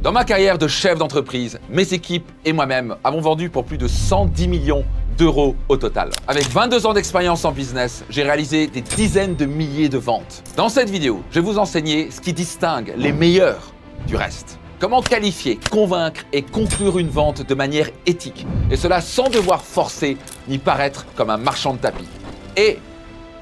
Dans ma carrière de chef d'entreprise, mes équipes et moi-même avons vendu pour plus de 110 millions d'euros au total. Avec 22 ans d'expérience en business, j'ai réalisé des dizaines de milliers de ventes. Dans cette vidéo, je vais vous enseigner ce qui distingue les meilleurs du reste. Comment qualifier, convaincre et conclure une vente de manière éthique. Et cela sans devoir forcer ni paraître comme un marchand de tapis. Et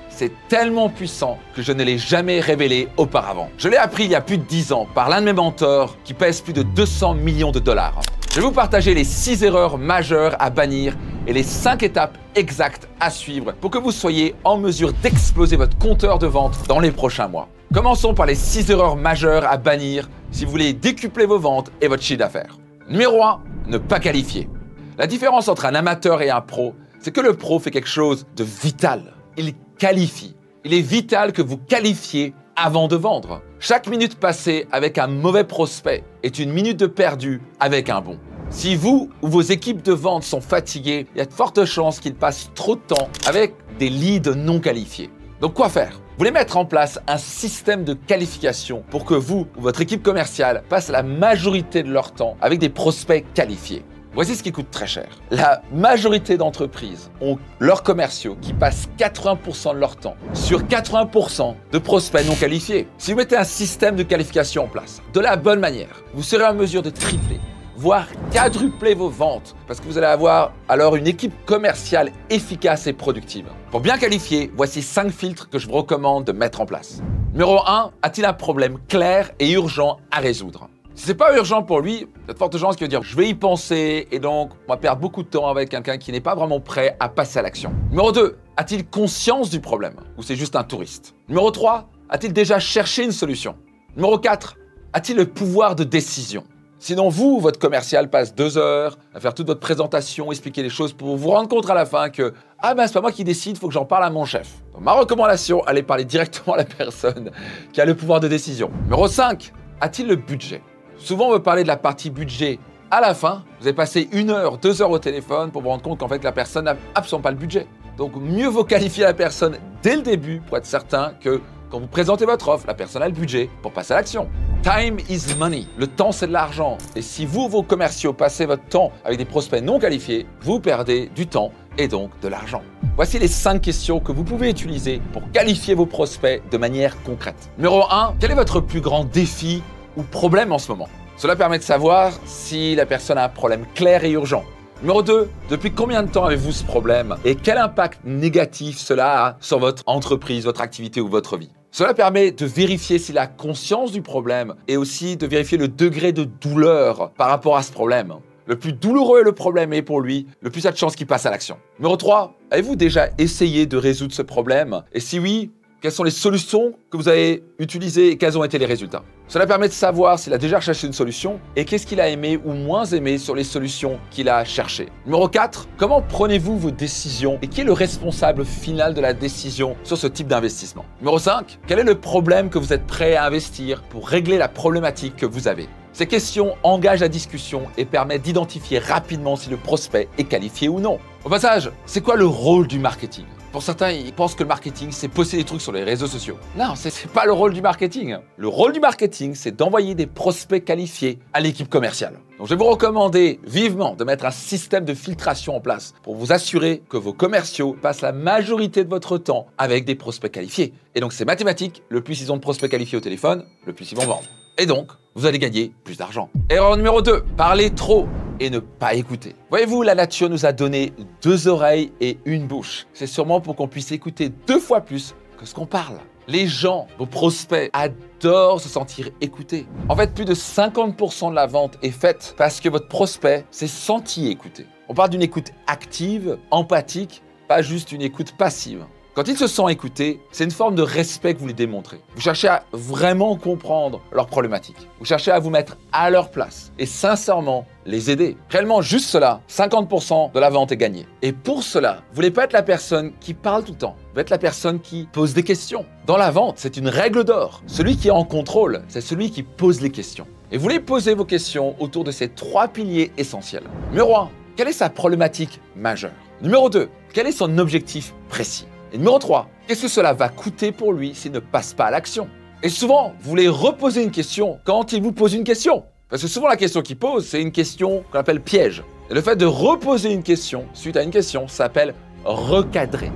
c'est tellement puissant que je ne l'ai jamais révélé auparavant. Je l'ai appris il y a plus de 10 ans par l'un de mes mentors qui pèse plus de 200 millions de dollars. Je vais vous partager les 6 erreurs majeures à bannir et les 5 étapes exactes à suivre pour que vous soyez en mesure d'exploser votre compteur de vente dans les prochains mois. Commençons par les 6 erreurs majeures à bannir si vous voulez décupler vos ventes et votre chiffre d'affaires. Numéro 1, ne pas qualifier. La différence entre un amateur et un pro, c'est que le pro fait quelque chose de vital. Il qualifie. Il est vital que vous qualifiez avant de vendre. Chaque minute passée avec un mauvais prospect est une minute de perdu avec un bon. Si vous ou vos équipes de vente sont fatigués, il y a de fortes chances qu'ils passent trop de temps avec des leads non qualifiés. Donc quoi faire? Vous voulez mettre en place un système de qualification pour que vous ou votre équipe commerciale passe la majorité de leur temps avec des prospects qualifiés. Voici ce qui coûte très cher. La majorité d'entreprises ont leurs commerciaux qui passent 80% de leur temps sur 80% de prospects non qualifiés. Si vous mettez un système de qualification en place de la bonne manière, vous serez en mesure de tripler, voire quadrupler vos ventes parce que vous allez avoir alors une équipe commerciale efficace et productive. Pour bien qualifier, voici 5 filtres que je vous recommande de mettre en place. Numéro 1, a-t-il un problème clair et urgent à résoudre? Si ce n'est pas urgent pour lui, il y a de fortes chances qu'il va dire « je vais y penser » et donc on va perdre beaucoup de temps avec quelqu'un qui n'est pas vraiment prêt à passer à l'action. Numéro 2, a-t-il conscience du problème ou c'est juste un touriste? Numéro 3, a-t-il déjà cherché une solution? Numéro 4, a-t-il le pouvoir de décision? Sinon, vous, votre commercial passe 2 heures à faire toute votre présentation, expliquer les choses pour vous rendre compte à la fin que « ah ben c'est pas moi qui décide, il faut que j'en parle à mon chef ». Donc ma recommandation, allez parler directement à la personne qui a le pouvoir de décision. Numéro 5, a-t-il le budget? Souvent, on veut parler de la partie budget à la fin. Vous avez passé 1 heure, 2 heures au téléphone pour vous rendre compte qu'en fait, la personne n'a absolument pas le budget. Donc, mieux vaut qualifier la personne dès le début pour être certain que quand vous présentez votre offre, la personne a le budget pour passer à l'action. Time is money. Le temps, c'est de l'argent. Et si vous, vos commerciaux, passez votre temps avec des prospects non qualifiés, vous perdez du temps et donc de l'argent. Voici les 5 questions que vous pouvez utiliser pour qualifier vos prospects de manière concrète. Numéro 1, quel est votre plus grand défi ou problème en ce moment? Cela permet de savoir si la personne a un problème clair et urgent. Numéro 2, depuis combien de temps avez-vous ce problème et quel impact négatif cela a sur votre entreprise, votre activité ou votre vie? Cela permet de vérifier s'il a conscience du problème et aussi de vérifier le degré de douleur par rapport à ce problème. Le plus douloureux le problème est pour lui, le plus il y a de chances qu'il passe à l'action. Numéro 3, avez-vous déjà essayé de résoudre ce problème? Et si oui, quelles sont les solutions que vous avez utilisées et quels ont été les résultats? Cela permet de savoir s'il a déjà cherché une solution et qu'est-ce qu'il a aimé ou moins aimé sur les solutions qu'il a cherchées. Numéro 4, comment prenez-vous vos décisions et qui est le responsable final de la décision sur ce type d'investissement? Numéro 5, quel est le problème que vous êtes prêt à investir pour régler la problématique que vous avez? Ces questions engagent la discussion et permettent d'identifier rapidement si le prospect est qualifié ou non. Au passage, c'est quoi le rôle du marketing? Pour certains, ils pensent que le marketing, c'est poster des trucs sur les réseaux sociaux. Non, c'est pas le rôle du marketing. Le rôle du marketing, c'est d'envoyer des prospects qualifiés à l'équipe commerciale. Donc, je vais vous recommander vivement de mettre un système de filtration en place pour vous assurer que vos commerciaux passent la majorité de votre temps avec des prospects qualifiés. Et donc, c'est mathématique. Le plus ils ont de prospects qualifiés au téléphone, le plus ils vont vendre. Et donc, vous allez gagner plus d'argent. Erreur numéro 2, parler trop et ne pas écouter. Voyez-vous, la nature nous a donné 2 oreilles et 1 bouche. C'est sûrement pour qu'on puisse écouter 2 fois plus que ce qu'on parle. Les gens, vos prospects, adorent se sentir écoutés. En fait, plus de 50% de la vente est faite parce que votre prospect s'est senti écouté. On parle d'une écoute active, empathique, pas juste une écoute passive. Quand ils se sentent écoutés, c'est une forme de respect que vous lui démontrez. Vous cherchez à vraiment comprendre leurs problématiques. Vous cherchez à vous mettre à leur place et sincèrement les aider. Réellement, juste cela, 50% de la vente est gagnée. Et pour cela, vous voulez pas être la personne qui parle tout le temps. Vous êtes la personne qui pose des questions. Dans la vente, c'est une règle d'or. Celui qui est en contrôle, c'est celui qui pose les questions. Et vous voulez poser vos questions autour de ces 3 piliers essentiels. Numéro 1, quelle est sa problématique majeure? Numéro 2, quel est son objectif précis? Et numéro 3, qu'est-ce que cela va coûter pour lui s'il ne passe pas à l'action? Et souvent, vous voulez reposer une question quand il vous pose une question. Parce que souvent la question qu'ils posent, c'est une question qu'on appelle piège. Et le fait de reposer une question suite à une question s'appelle recadrer.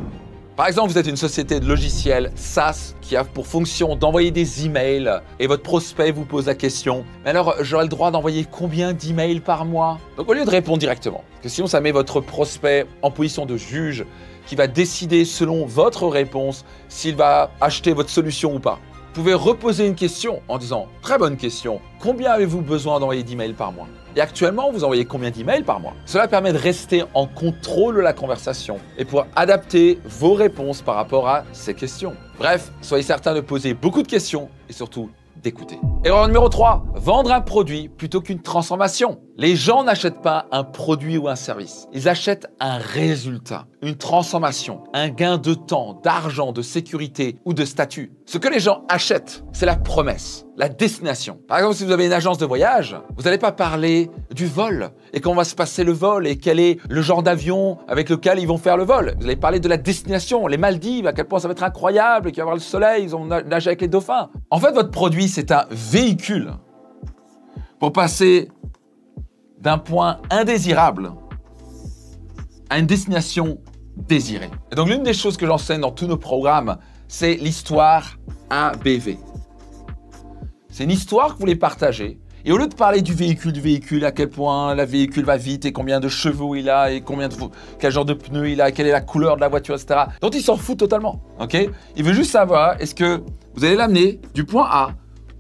Par exemple, vous êtes une société de logiciels SaaS qui a pour fonction d'envoyer des emails et votre prospect vous pose la question « Mais alors, j'aurai le droit d'envoyer combien d'emails par mois ?» Donc au lieu de répondre directement, parce que sinon ça met votre prospect en position de juge qui va décider selon votre réponse s'il va acheter votre solution ou pas. Vous pouvez reposer une question en disant « Très bonne question, combien avez-vous besoin d'envoyer d'emails par mois ?» Et actuellement, vous envoyez combien d'emails par mois? Cela permet de rester en contrôle de la conversation et pour adapter vos réponses par rapport à ces questions. Bref, soyez certain de poser beaucoup de questions et surtout d'écouter. Erreur numéro 3, vendre un produit plutôt qu'une transformation. Les gens n'achètent pas un produit ou un service. Ils achètent un résultat, une transformation, un gain de temps, d'argent, de sécurité ou de statut. Ce que les gens achètent, c'est la promesse, la destination. Par exemple, si vous avez une agence de voyage, vous n'allez pas parler du vol et comment va se passer le vol et quel est le genre d'avion avec lequel ils vont faire le vol. Vous allez parler de la destination, les Maldives, à quel point ça va être incroyable, qu'il va y avoir le soleil, ils vont nager avec les dauphins. En fait, votre produit, c'est un véhicule pour passer d'un point indésirable à une destination désirée. Et donc, l'une des choses que j'enseigne dans tous nos programmes, c'est l'histoire ABV. C'est une histoire que vous voulez partager. Et au lieu de parler du véhicule, à quel point le véhicule va vite et combien de chevaux il a et quel genre de pneus il a, quelle est la couleur de la voiture, etc. dont il s'en fout totalement. Okay? Il veut juste savoir, est-ce que vous allez l'amener du point A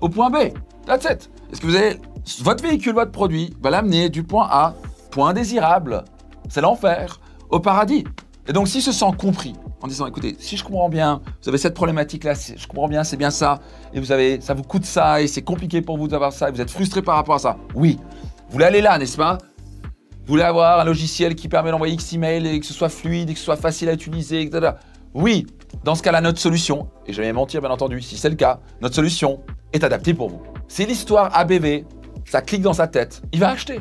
au point B? That's it. Est-ce que vous allez, votre véhicule, votre produit, va l'amener du point A, point indésirable, c'est l'enfer, au paradis. Et donc, s'il se sent compris, en disant, écoutez, si je comprends bien, vous avez cette problématique-là, je comprends bien, c'est bien ça, et ça vous coûte ça, et c'est compliqué pour vous d'avoir ça, et vous êtes frustré par rapport à ça. Oui, vous voulez aller là, n'est-ce pas? Vous voulez avoir un logiciel qui permet d'envoyer X email, et que ce soit fluide, et que ce soit facile à utiliser, etc. Oui, dans ce cas-là, notre solution, et je vais mentir bien entendu, si c'est le cas, notre solution est adaptée pour vous. Si l'histoire ABV, ça clique dans sa tête, il va acheter.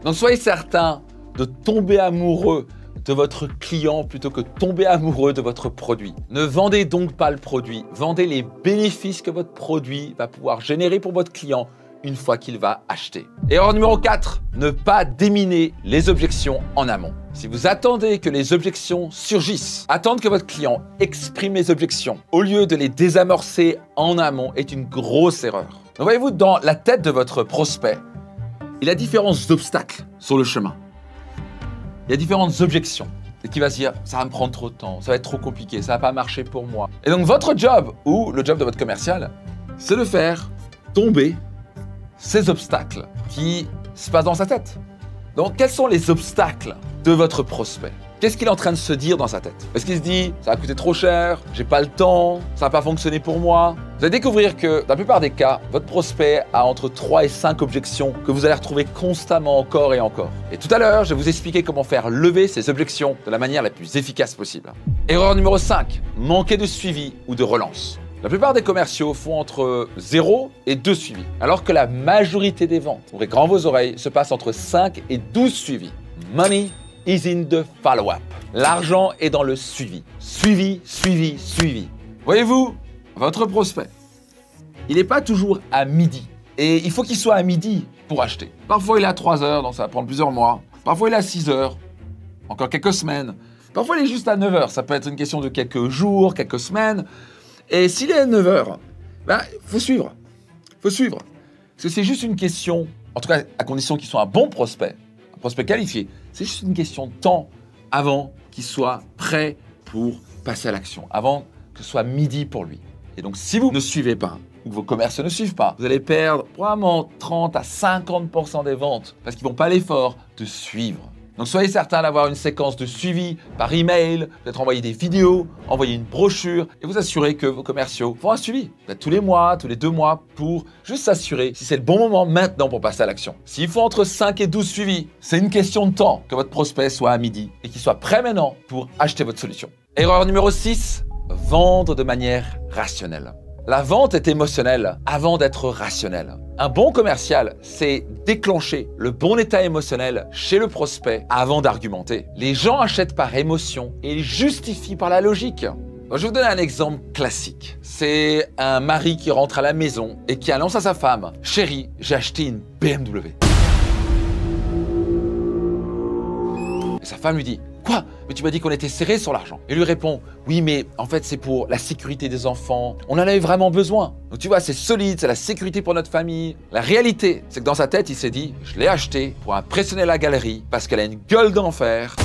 Donc soyez certain de tomber amoureux de votre client plutôt que tomber amoureux de votre produit. Ne vendez donc pas le produit, vendez les bénéfices que votre produit va pouvoir générer pour votre client une fois qu'il va acheter. Erreur numéro 4, ne pas déminer les objections en amont. Si vous attendez que les objections surgissent, attendre que votre client exprime les objections au lieu de les désamorcer en amont est une grosse erreur. Donc voyez-vous, dans la tête de votre prospect, il y a différents obstacles sur le chemin. Il y a différentes objections. Et qui va se dire, ça va me prendre trop de temps, ça va être trop compliqué, ça va pas marcher pour moi. Et donc votre job, ou le job de votre commercial, c'est de faire tomber ces obstacles qui se passent dans sa tête. Donc quels sont les obstacles de votre prospect? Qu'est-ce qu'il est en train de se dire dans sa tête? Est-ce qu'il se dit, ça va coûter trop cher, j'ai pas le temps, ça va pas fonctionner pour moi? Vous allez découvrir que, dans la plupart des cas, votre prospect a entre 3 et 5 objections que vous allez retrouver constamment encore et encore. Et tout à l'heure, je vais vous expliquer comment faire lever ces objections de la manière la plus efficace possible. Erreur numéro 5, manquer de suivi ou de relance. La plupart des commerciaux font entre 0 et 2 suivis, alors que la majorité des ventes, ouvrez grand vos oreilles, se passe entre 5 et 12 suivis. Money is in the follow-up. L'argent est dans le suivi. Suivi, suivi, suivi. Voyez-vous, votre prospect, il n'est pas toujours à midi. Et il faut qu'il soit à midi pour acheter. Parfois, il est à 3 heures, donc ça va prendre plusieurs mois. Parfois, il est à 6 heures, encore quelques semaines. Parfois, il est juste à 9 heures. Ça peut être une question de quelques jours, quelques semaines. Et s'il est à 9 heures, faut suivre. Faut suivre. Parce que c'est juste une question, en tout cas à condition qu'il soit un bon prospect, un prospect qualifié, c'est juste une question de temps avant qu'il soit prêt pour passer à l'action, avant que ce soit midi pour lui. Et donc si vous ne suivez pas, ou que vos commerciaux ne suivent pas, vous allez perdre probablement 30 à 50% des ventes parce qu'ils ne vont pas l'effort de suivre. Donc soyez certain d'avoir une séquence de suivi par email, peut-être envoyer des vidéos, envoyer une brochure et vous assurer que vos commerciaux font un suivi, peut-être tous les mois, tous les 2 mois, pour juste s'assurer si c'est le bon moment maintenant pour passer à l'action. S'il faut entre 5 et 12 suivis, c'est une question de temps que votre prospect soit à midi et qu'il soit prêt maintenant pour acheter votre solution. Erreur numéro 6, vendre de manière rationnelle. La vente est émotionnelle avant d'être rationnelle. Un bon commercial, c'est déclencher le bon état émotionnel chez le prospect avant d'argumenter. Les gens achètent par émotion et ils justifient par la logique. Je vais vous donner un exemple classique. C'est un mari qui rentre à la maison et qui annonce à sa femme « Chérie, j'ai acheté une BMW ». Et sa femme lui dit « Quoi? Mais tu m'as dit qu'on était serré sur l'argent. » Et lui répond « Oui, mais en fait, c'est pour la sécurité des enfants. On en avait vraiment besoin. Donc tu vois, c'est solide, c'est la sécurité pour notre famille. » La réalité, c'est que dans sa tête, il s'est dit « Je l'ai acheté pour impressionner la galerie parce qu'elle a une gueule d'enfer.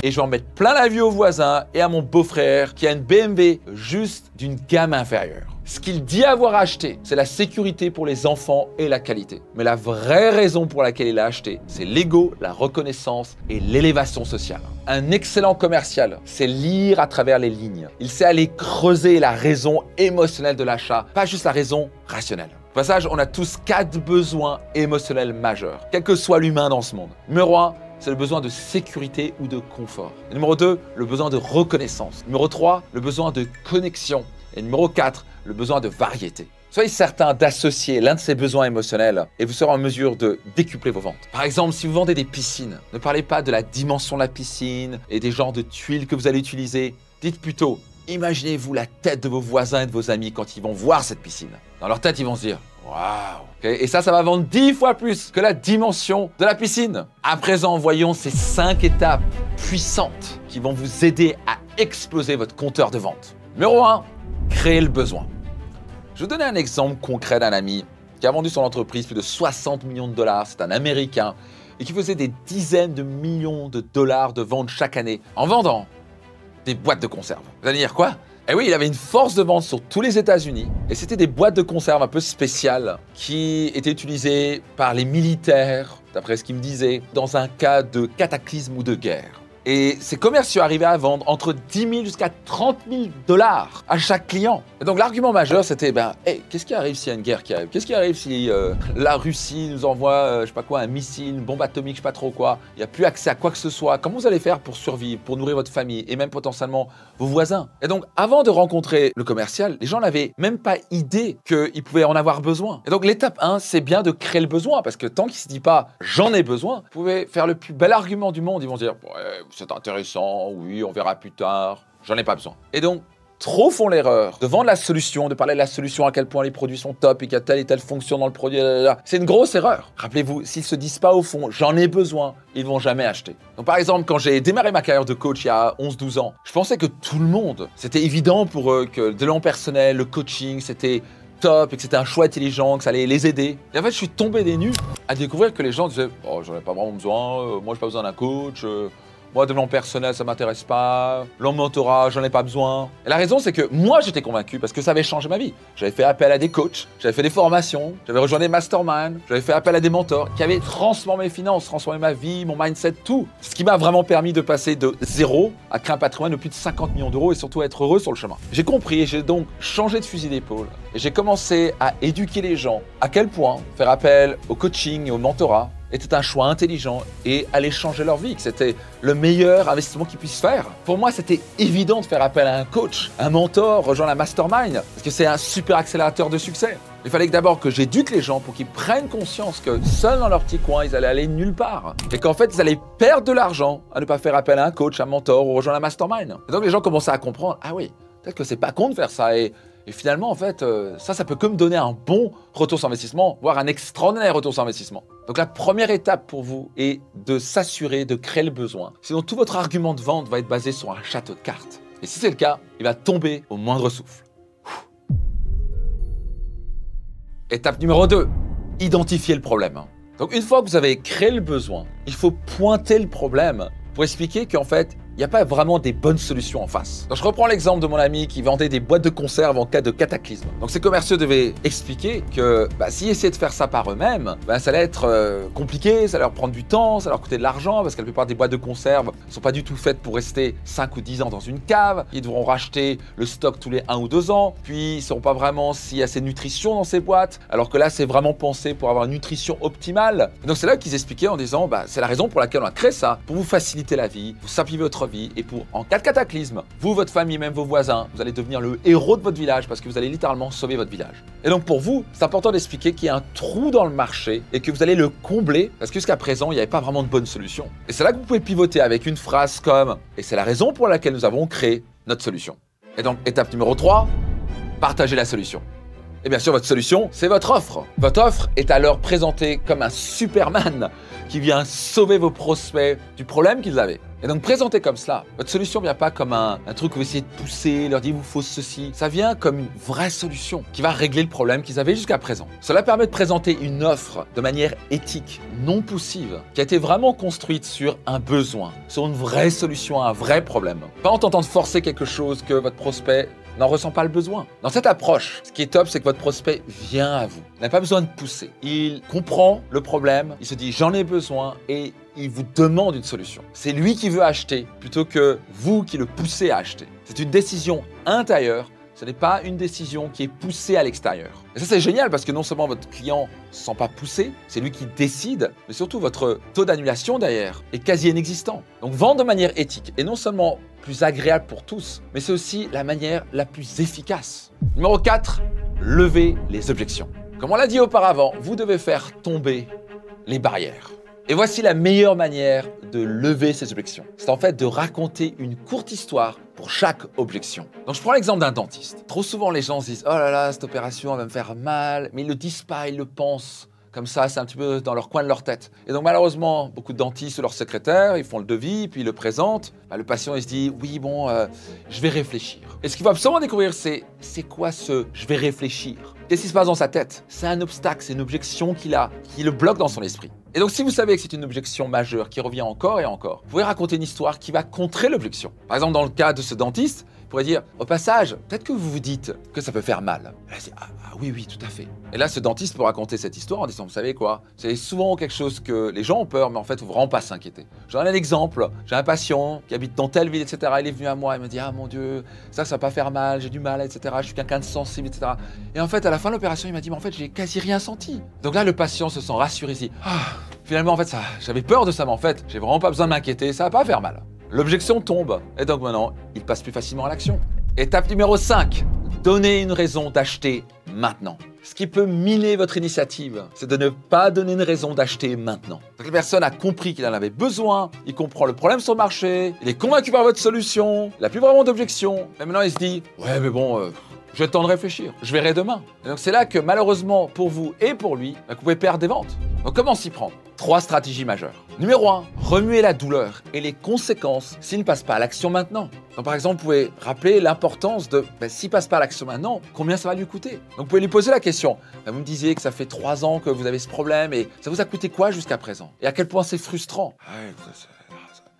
Et je vais en mettre plein la vue aux voisins et à mon beau-frère qui a une BMW juste d'une gamme inférieure. » Ce qu'il dit avoir acheté, c'est la sécurité pour les enfants et la qualité. Mais la vraie raison pour laquelle il l'a acheté, c'est l'ego, la reconnaissance et l'élévation sociale. Un excellent commercial sait lire à travers les lignes. Il sait aller creuser la raison émotionnelle de l'achat, pas juste la raison rationnelle. Au passage, on a tous 4 besoins émotionnels majeurs, quel que soit l'humain dans ce monde. Numéro 1, c'est le besoin de sécurité ou de confort. Et numéro 2, le besoin de reconnaissance. Numéro 3, le besoin de connexion. Et numéro 4, le besoin de variété. Soyez certain d'associer l'un de ces besoins émotionnels et vous serez en mesure de décupler vos ventes. Par exemple, si vous vendez des piscines, ne parlez pas de la dimension de la piscine et des genres de tuiles que vous allez utiliser. Dites plutôt, imaginez-vous la tête de vos voisins et de vos amis quand ils vont voir cette piscine. Dans leur tête, ils vont se dire « Waouh !» Et ça va vendre 10 fois plus que la dimension de la piscine. À présent, voyons ces 5 étapes puissantes qui vont vous aider à exploser votre compteur de vente. Numéro 1, créer le besoin. Je vais vous donner un exemple concret d'un ami qui a vendu son entreprise plus de 60 millions de dollars. C'est un Américain et qui faisait des dizaines de millions de dollars de ventes chaque année en vendant des boîtes de conserve. Vous allez dire quoi? Eh oui, il avait une force de vente sur tous les États-Unis et c'était des boîtes de conserve un peu spéciales qui étaient utilisées par les militaires, d'après ce qu'il me disait, dans un cas de cataclysme ou de guerre. Et ces commerciaux arrivaient à vendre entre 10 000 jusqu'à 30 000 dollars à chaque client. Et donc l'argument majeur, c'était, hey, qu'est-ce qui arrive s'il y a une guerre qui arrive? Qu'est-ce qui arrive si la Russie nous envoie, je sais pas quoi, un missile, une bombe atomique, je sais pas trop quoi? Il n'y a plus accès à quoi que ce soit. Comment vous allez faire pour survivre, pour nourrir votre famille et même potentiellement vos voisins? Et donc, avant de rencontrer le commercial, les gens n'avaient même pas idée qu'ils pouvaient en avoir besoin. Et donc, l'étape 1, c'est bien de créer le besoin parce que tant qu'il ne se dit pas « j'en ai besoin », vous pouvez faire le plus bel argument du monde. Ils vont dire « ouais, c'est intéressant, oui, on verra plus tard, j'en ai pas besoin ». Et donc, trop font l'erreur de vendre la solution, de parler de la solution, à quel point les produits sont top et qu'il y a telle et telle fonction dans le produit. C'est une grosse erreur. Rappelez-vous, s'ils se disent pas au fond, j'en ai besoin, ils vont jamais acheter. Donc par exemple, quand j'ai démarré ma carrière de coach il y a 11-12 ans, je pensais que tout le monde, c'était évident pour eux que le développement personnel, le coaching, c'était top et que c'était un choix intelligent, que ça allait les aider. Et en fait, je suis tombé des nues à découvrir que les gens disaient « oh, j'en ai pas vraiment besoin, moi j'ai pas besoin d'un coach ». Moi, développement personnel, ça m'intéresse pas. L'homme mentorat, j'en ai pas besoin. Et la raison, c'est que moi, j'étais convaincu parce que ça avait changé ma vie. J'avais fait appel à des coachs, j'avais fait des formations, j'avais rejoint des masterminds, j'avais fait appel à des mentors qui avaient transformé mes finances, transformé ma vie, mon mindset, tout. Ce qui m'a vraiment permis de passer de zéro à créer un patrimoine de plus de 50 millions d'euros et surtout être heureux sur le chemin. J'ai compris et j'ai donc changé de fusil d'épaule. Et j'ai commencé à éduquer les gens à quel point faire appel au coaching et au mentorat était un choix intelligent et allait changer leur vie, que c'était le meilleur investissement qu'ils puissent faire. Pour moi, c'était évident de faire appel à un coach, un mentor, rejoindre un mastermind, parce que c'est un super accélérateur de succès. Il fallait d'abord que j'éduque les gens pour qu'ils prennent conscience que seuls dans leur petit coin, ils allaient aller nulle part. Et qu'en fait, ils allaient perdre de l'argent à ne pas faire appel à un coach, un mentor ou rejoindre un mastermind. Et donc les gens commençaient à comprendre, ah oui, peut-être que c'est pas con de faire ça. Et finalement, en fait, ça peut que me donner un bon retour sur investissement, voire un extraordinaire retour sur investissement. Donc la première étape pour vous est de s'assurer de créer le besoin. Sinon, tout votre argument de vente va être basé sur un château de cartes. Et si c'est le cas, il va tomber au moindre souffle. Étape numéro 2, identifier le problème. Donc une fois que vous avez créé le besoin, il faut pointer le problème pour expliquer qu'en fait, il n'y a pas vraiment des bonnes solutions en face. Donc je reprends l'exemple de mon ami qui vendait des boîtes de conserve en cas de cataclysme. Donc ces commerciaux devaient expliquer que s'ils essayaient de faire ça par eux-mêmes, ça allait être compliqué, ça allait leur prendre du temps, ça allait leur coûter de l'argent parce que la plupart des boîtes de conserve ne sont pas du tout faites pour rester 5 ou 10 ans dans une cave. Ils devront racheter le stock tous les 1 ou 2 ans. Puis ils ne sauront pas vraiment s'il y a assez de nutrition dans ces boîtes. Alors que là, c'est vraiment pensé pour avoir une nutrition optimale. Et donc c'est là qu'ils expliquaient en disant c'est la raison pour laquelle on a créé ça, pour vous faciliter la vie, vous simplifier votre vie et pour, en cas de cataclysme, vous, votre famille, même vos voisins, vous allez devenir le héros de votre village parce que vous allez littéralement sauver votre village. Et donc pour vous, c'est important d'expliquer qu'il y a un trou dans le marché et que vous allez le combler parce que jusqu'à présent, il n'y avait pas vraiment de bonne solution. Et c'est là que vous pouvez pivoter avec une phrase comme « Et c'est la raison pour laquelle nous avons créé notre solution ». Et donc, étape numéro 3, partagez la solution. Et bien sûr, votre solution, c'est votre offre. Votre offre est alors présentée comme un Superman qui vient sauver vos prospects du problème qu'ils avaient. Et donc, présentez comme cela. Votre solution ne vient pas comme un truc que vous essayez de pousser, leur dire « vous faut ceci ». Ça vient comme une vraie solution qui va régler le problème qu'ils avaient jusqu'à présent. Cela permet de présenter une offre de manière éthique, non poussive, qui a été vraiment construite sur un besoin, sur une vraie solution à un vrai problème. Pas en tentant de forcer quelque chose que votre prospect n'en ressent pas le besoin. Dans cette approche, ce qui est top, c'est que votre prospect vient à vous. Il n'a pas besoin de pousser. Il comprend le problème, il se dit « j'en ai besoin » et il vous demande une solution. C'est lui qui veut acheter plutôt que vous qui le poussez à acheter. C'est une décision intérieure, ce n'est pas une décision qui est poussée à l'extérieur. Et ça, c'est génial parce que non seulement votre client ne se sent pas poussé, c'est lui qui décide, mais surtout votre taux d'annulation derrière est quasi inexistant. Donc vendre de manière éthique est non seulement plus agréable pour tous, mais c'est aussi la manière la plus efficace. Numéro 4, levez les objections. Comme on l'a dit auparavant, vous devez faire tomber les barrières. Et voici la meilleure manière de lever ces objections. C'est en fait de raconter une courte histoire pour chaque objection. Donc je prends l'exemple d'un dentiste. Trop souvent les gens se disent « oh là là, cette opération elle va me faire mal », mais ils ne le disent pas, ils le pensent. Comme ça, c'est un petit peu dans leur coin de leur tête. Et donc malheureusement, beaucoup de dentistes ou leurs secrétaires, ils font le devis, puis ils le présentent. Le patient, il se dit « oui, bon, je vais réfléchir ». Et ce qu'il faut absolument découvrir, c'est quoi ce « je vais réfléchir ». Qu'est-ce qui se passe dans sa tête? C'est un obstacle, c'est une objection qu'il a, qui le bloque dans son esprit. Et donc si vous savez que c'est une objection majeure qui revient encore et encore, vous pouvez raconter une histoire qui va contrer l'objection. Par exemple, dans le cas de ce dentiste, vous pourrez dire, au passage, peut-être que vous vous dites que ça peut faire mal. Et là, oui, oui, tout à fait. Et là, ce dentiste peut raconter cette histoire en disant, vous savez quoi, c'est souvent quelque chose que les gens ont peur, mais en fait, il ne faut vraiment pas s'inquiéter. Je donne un exemple, j'ai un patient qui habite dans telle ville, etc. Il est venu à moi, il me dit, ah mon Dieu, ça va pas faire mal, j'ai du mal, etc. Je suis quelqu'un de sensible, etc. Et en fait, à la fin de l'opération, il m'a dit, mais en fait, j'ai quasi rien senti. Donc là, le patient se sent rassuré, il se dit, finalement, en fait, j'avais peur de ça, mais en fait, j'ai vraiment pas besoin de m'inquiéter, ça va pas faire mal. L'objection tombe, et donc maintenant, il passe plus facilement à l'action. Étape numéro 5, donnez une raison d'acheter maintenant. Ce qui peut miner votre initiative, c'est de ne pas donner une raison d'acheter maintenant. Donc la personne a compris qu'il en avait besoin, il comprend le problème sur le marché, il est convaincu par votre solution, il n'a plus vraiment d'objection. Et maintenant il se dit, ouais mais bon, j'ai le temps de réfléchir, je verrai demain. Et donc c'est là que malheureusement pour vous et pour lui, vous pouvez perdre des ventes. Donc comment s'y prendre? 3 stratégies majeures. Numéro 1, remuer la douleur et les conséquences s'il ne passe pas à l'action maintenant. Donc par exemple, vous pouvez rappeler l'importance de, s'il ne passe pas à l'action maintenant, combien ça va lui coûter? Donc vous pouvez lui poser la question, vous me disiez que ça fait 3 ans que vous avez ce problème et ça vous a coûté quoi jusqu'à présent? Et à quel point c'est frustrant?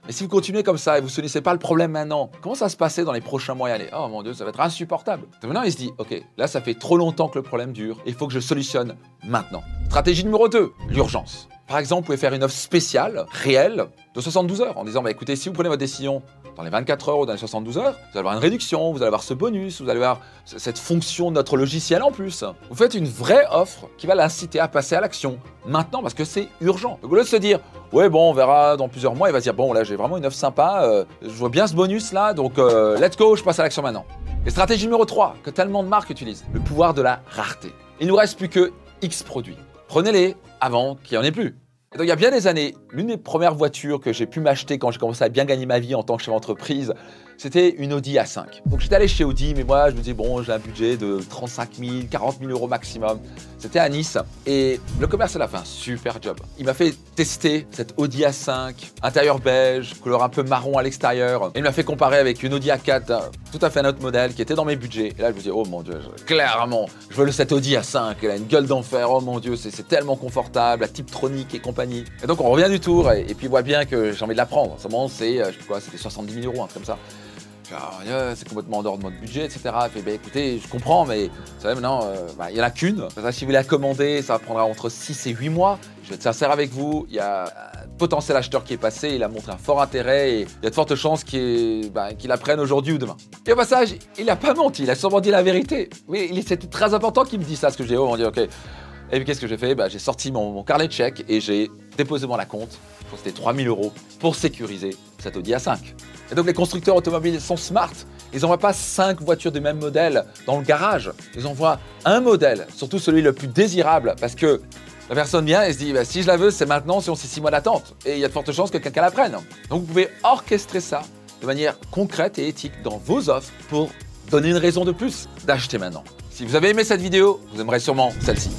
Et si vous continuez comme ça et vous ne connaissez pas le problème maintenant, comment ça va se passer dans les prochains mois et années? Oh mon Dieu, ça va être insupportable. Donc maintenant, il se dit, ok, là, ça fait trop longtemps que le problème dure et il faut que je solutionne maintenant. Stratégie numéro 2, l'urgence. Par exemple, vous pouvez faire une offre spéciale, réelle, de 72 heures en disant, écoutez, si vous prenez votre décision dans les 24 heures ou dans les 72 heures, vous allez avoir une réduction, vous allez avoir ce bonus, vous allez avoir cette fonction de notre logiciel en plus. Vous faites une vraie offre qui va l'inciter à passer à l'action maintenant parce que c'est urgent. Donc au lieu de se dire, ouais bon, on verra dans plusieurs mois, il va se dire, bon là j'ai vraiment une offre sympa, je vois bien ce bonus là, donc let's go, je passe à l'action maintenant. Et stratégie numéro 3, que tellement de marques utilisent, le pouvoir de la rareté. Il ne nous reste plus que X produits. Prenez-les avant qu'il n'y en ait plus. Et donc il y a bien des années, l'une des premières voitures que j'ai pu m'acheter quand j'ai commencé à bien gagner ma vie en tant que chef d'entreprise, c'était une Audi A5. Donc j'étais allé chez Audi, mais moi je me disais bon, j'ai un budget de 35 000, 40 000 euros maximum. C'était à Nice et le commercial a fait un super job. Il m'a fait tester cette Audi A5, intérieur beige, couleur un peu marron à l'extérieur. Et il m'a fait comparer avec une Audi A4, tout à fait un autre modèle qui était dans mes budgets. Et là je me dis oh mon Dieu, clairement, je veux cette Audi A5, elle a une gueule d'enfer, oh mon Dieu, c'est tellement confortable, la Tiptronic et compagnie. Et donc on revient du tour et puis il voit bien que j'ai envie de la prendre. Seulement c'est, je sais quoi, c'était 70 000 euros, un truc comme ça. C'est complètement en dehors de notre budget, etc. Il fait, écoutez, je comprends, mais vous savez, maintenant, il n'y en a qu'une. Si vous la commandez, ça prendra entre 6 et 8 mois. Je vais être sincère avec vous, il y a un potentiel acheteur qui est passé, il a montré un fort intérêt et il y a de fortes chances qu'il la prenne aujourd'hui ou demain. Et au passage, il n'a pas menti, il a sûrement dit la vérité. Mais c'était très important qu'il me dise ça, parce que je dis, oh mon Dieu, ok. Et puis qu'est-ce que j'ai fait? J'ai sorti mon carnet de chèques et j'ai déposé mon acompte. Je crois que c'était 3 000 € pour sécuriser cet Audi A5. Et donc les constructeurs automobiles sont smart. Ils n'envoient pas 5 voitures du même modèle dans le garage. Ils envoient un modèle, surtout celui le plus désirable, parce que la personne vient et se dit si je la veux, c'est maintenant, sinon c'est 6 mois d'attente. Et il y a de fortes chances que quelqu'un la prenne. Donc vous pouvez orchestrer ça de manière concrète et éthique dans vos offres pour donner une raison de plus d'acheter maintenant. Si vous avez aimé cette vidéo, vous aimerez sûrement celle-ci.